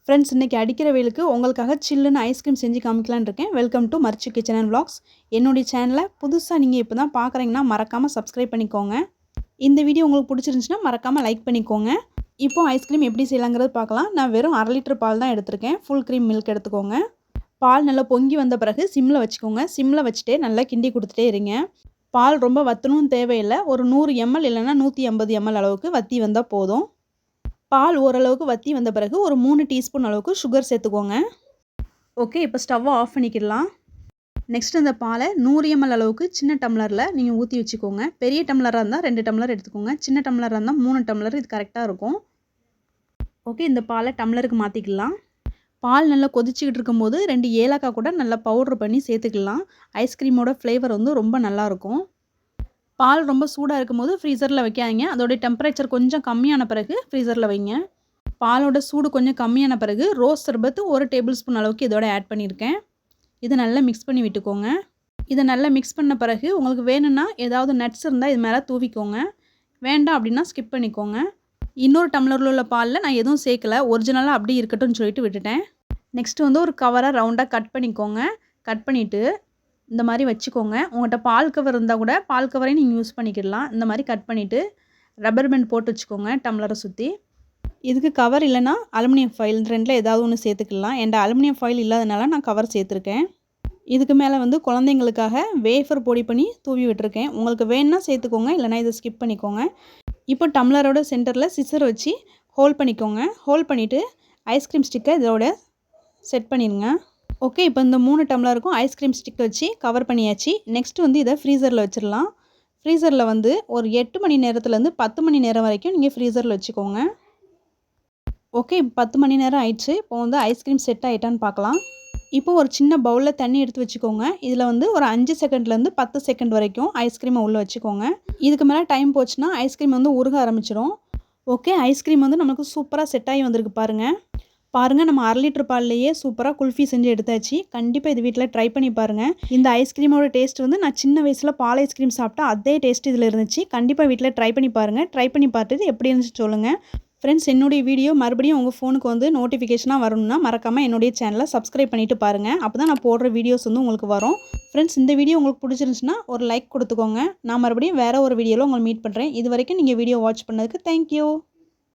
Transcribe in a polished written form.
Friends, இன்றைக்கி அடிக்கிற வெயிலுக்கு உங்களுக்காக சில்லுன்னு ஐஸ்கிரீம் செஞ்சு காமிக்கலான்னு இருக்கேன். வெல்கம் டு மர்ச்சி கிச்சன் அண்ட் vlogs. என்னுடைய சேனலை புதுசாக நீங்கள் இப்போ தான் பார்க்குறீங்கன்னா மறக்காமல் சப்ஸ்கிரைப் பண்ணிக்கோங்க. இந்த வீடியோ உங்களுக்கு பிடிச்சிருந்துச்சுன்னா மறக்காமல் லைக் பண்ணிக்கோங்க. இப்போது ஐஸ்கிரீம் எப்படி செய்யலாங்கிறது பார்க்கலாம். நான் வெறும் 1/2 லிட்டர் பால் தான் எடுத்திருக்கேன். ஃபுல் க்ரீம் மில்க் எடுத்துக்கோங்க. பால் நல்லா பொங்கி வந்த பிறகு சிம்மில் வச்சுக்கோங்க. சிம்மில் வச்சுட்டே நல்லா கிண்டி கொடுத்துட்டே இருங்க. பால் ரொம்ப வற்றணும்னு தேவையில்லை. ஒரு 100 ml இல்லைன்னா 150 ml அளவுக்கு வற்றி வந்தால் போதும். பால் ஓரளவுக்கு வற்றி வந்த பிறகு ஒரு 3 டீஸ்பூன் அளவுக்கு சுகர் சேர்த்துக்கோங்க. ஓகே, இப்போ ஸ்டவ்வை ஆஃப் பண்ணிக்கிடலாம். நெக்ஸ்ட் இந்த பாலை 100 ml அளவுக்கு சின்ன டம்ளரில் நீங்கள் ஊற்றி வச்சுக்கோங்க. பெரிய டம்ளராக இருந்தால் 2 டம்ளர் எடுத்துக்கோங்க. சின்ன டம்ளராக இருந்தால் 3 டம்ளர், இது கரெக்டாக இருக்கும். ஓகே, இந்த பாலை டம்ளருக்கு மாற்றிக்கலாம். பால் நல்லா கொதிச்சுக்கிட்டு இருக்கும்போது 2 ஏலக்காய் கூட நல்லா பவுட்ரு பண்ணி சேர்த்துக்கலாம். ஐஸ்கிரீமோட ஃப்ளேவர் வந்து ரொம்ப நல்லாயிருக்கும். பால் ரொம்ப சூடாக இருக்கும்போது ஃப்ரீசரில் வைக்காதீங்க. அதோடைய டெம்பரேச்சர் கொஞ்சம் கம்மியான பிறகு ஃப்ரீசரில் வைங்க. பாலோட சூடு கொஞ்சம் கம்மியான பிறகு ரோஸ் சர்பத்து 1 டேபிள் ஸ்பூன் அளவுக்கு இதோட ஆட் பண்ணியிருக்கேன். இதை நல்லா மிக்ஸ் பண்ணி விட்டுக்கோங்க. இதை நல்லா மிக்ஸ் பண்ண பிறகு உங்களுக்கு வேணும்னா ஏதாவது நட்ஸ் இருந்தால் இது மேலே தூவிக்கோங்க. வேண்டாம் அப்படின்னா ஸ்கிப் பண்ணிக்கோங்க. இன்னொரு டம்ளரில் உள்ள பாலில் நான் எதுவும் சேர்க்கலை, ஒரிஜினலாக அப்படி இருக்கட்டும்னு சொல்லிட்டு விட்டுட்டேன். நெக்ஸ்ட்டு வந்து ஒரு கவரை ரவுண்டாக கட் பண்ணிக்கோங்க. கட் பண்ணிவிட்டு இந்த மாதிரி வச்சுக்கோங்க. உங்கள்கிட்ட பால் கவர் இருந்தால் கூட பால் கவரையும் நீங்கள் யூஸ் பண்ணிக்கிடலாம். இந்த மாதிரி கட் பண்ணிவிட்டு ரப்பர் பேண்ட் போட்டு வச்சுக்கோங்க டம்ளரை சுற்றி. இதுக்கு கவர் இல்லைன்னா அலுமினியம் ஃபாயில், ரெண்டில் ஏதாவது ஒன்று சேர்த்துக்கலாம். என்கிட்ட அலுமினியம் ஃபாயில் இல்லாதனால நான் கவர் சேர்த்துருக்கேன். இதுக்கு மேலே வந்து குழந்தைங்களுக்காக வேஃபர் பொடி பண்ணி தூவி விட்டுருக்கேன். உங்களுக்கு வேணுன்னா சேர்த்துக்கோங்க, இல்லைனா இதை ஸ்கிப் பண்ணிக்கோங்க. இப்போ டம்ளரோட சென்டரில் சிசர் வச்சு ஹோல்ட் பண்ணிக்கோங்க. ஹோல்ட் பண்ணிவிட்டு ஐஸ்கிரீம் ஸ்டிக்கை இதோட செட் பண்ணிடுங்க. ஓகே, இப்போ இந்த 3 டம்ளருக்கும் ஐஸ்கிரீம் ஸ்டிக் வச்சு கவர் பண்ணியாச்சு. நெக்ஸ்ட் வந்து இதை ஃப்ரீசரில் வச்சிடலாம். ஃப்ரீசரில் வந்து ஒரு 8 மணி நேரத்துலேருந்து 10 மணி நேரம் வரைக்கும் நீங்கள் ஃப்ரீசரில் வச்சுக்கோங்க. ஓகே, 10 மணி நேரம் ஆயிடுச்சு. இப்போ வந்து ஐஸ்கிரீம் செட் ஆகிட்டான்னு பார்க்கலாம். இப்போ ஒரு சின்ன பவுலில் தண்ணி எடுத்து வச்சுக்கோங்க. இதில் வந்து ஒரு 5 செகண்ட்லேருந்து 10 செகண்ட் வரைக்கும் ஐஸ்கிரீமை உள்ளே வச்சுக்கோங்க. இதுக்கு மேலே டைம் போச்சுன்னா ஐஸ்கிரீம் வந்து உருக ஆரம்பிச்சிடும். ஓகே, ஐஸ்கிரீம் வந்து நமக்கு சூப்பராக செட் ஆகி வந்திருக்கு பாருங்கள். நம்ம 1/2 லிட்டர் பால்லையே சூப்பராக குல்ஃபி செஞ்சு எடுத்தாச்சு. கண்டிப்பாக இது வீட்டில் ட்ரை பண்ணி பாருங்கள். இந்த ஐஸ்கிரீமோட டேஸ்ட் வந்து நான் சின்ன வயசில் பால் ஐஸ்கிரீம் சாப்பிட்டா அதே டேஸ்ட் இதில் இருந்துச்சு. கண்டிப்பாக வீட்டில் ட்ரை பண்ணி பாருங்கள். ட்ரை பண்ணி பார்த்துட்டு எப்படி இருந்துச்சு சொல்லுங்கள். ஃப்ரெண்ட்ஸ், என்னுடைய வீடியோ மறுபடியும் உங்கள் ஃபோனுக்கு வந்து நோட்டிஃபிகேஷனாக வரணும்னா மறக்காமல் என்னுடைய சேனலை சப்ஸ்கிரைப் பண்ணிவிட்டு பாருங்கள். அப்போ தான் நான் போடுற வீடியோஸ் வந்து உங்களுக்கு வரும். ஃப்ரெண்ட்ஸ், இந்த வீடியோ உங்களுக்கு பிடிச்சிருந்துச்சுன்னா ஒரு லைக் கொடுத்துக்கோங்க. நான் மறுபடியும் வேறு ஒரு வீடியோவில் உங்களை மீட் பண்ணுறேன். இது வரைக்கும் நீங்கள் வீடியோ வாட்ச் பண்ணதுக்கு தேங்க்யூ.